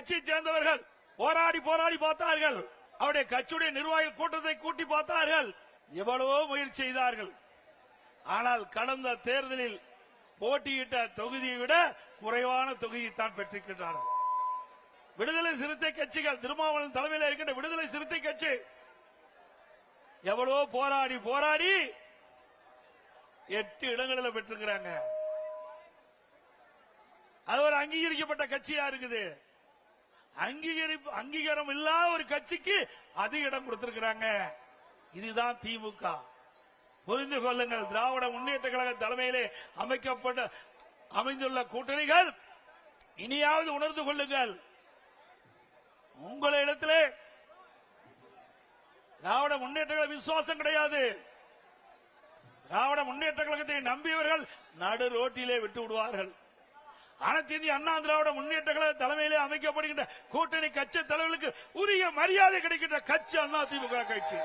கட்சியை சேர்ந்தவர்கள் போராடி பார்த்தார்கள். அவருடைய கட்சியுடைய நிர்வாக கூட்டத்தை கூட்டி பார்த்தார்கள். எவ்வளவோ முயற்சி செய்தார்கள். ஆனால் கடந்த தேர்தலில் போட்டியிட்ட தொகுதியை விட குறைவான தொகுதியை தான் பெற்றிருக்கிறார்கள். விடுதலை சிறுத்தை கட்சிகள், திருமாவளவன் தலைமையில் இருக்கின்ற விடுதலை சிறுத்தை கட்சி எவ்வளவோ போராடி 8 இடங்களில் பெற்றிருக்கிறாங்க. அது ஒரு அங்கீகரிக்கப்பட்ட கட்சியா இருக்குது. அங்கீகாரம் இல்லாத ஒரு கட்சிக்கு அதிக இடம் கொடுத்திருக்கிறாங்க. இதுதான் திமுக. புரிந்து கொள்ளுங்கள். திராவிட முன்னேற்ற கழக தலைமையிலே அமைந்துள்ள கூட்டணிகள் இனியாவது உணர்ந்து கொள்ளுங்கள். உங்களிடத்திலே திராவிட முன்னேற்ற கழக விசுவாசம் கிடையாது. திராவிட முன்னேற்ற கழகத்தை நம்பியவர்கள் நடு ரோட்டிலே விட்டு விடுவார்கள். அனைத்து இந்திய அண்ணா திராவிட முன்னேற்ற கழக தலைமையிலே அமைக்கப்படுகின்ற கூட்டணி கட்சி தலைவர்களுக்கு உரிய மரியாதை கிடைக்கின்ற கட்சி அண்ணா திமுக கட்சி.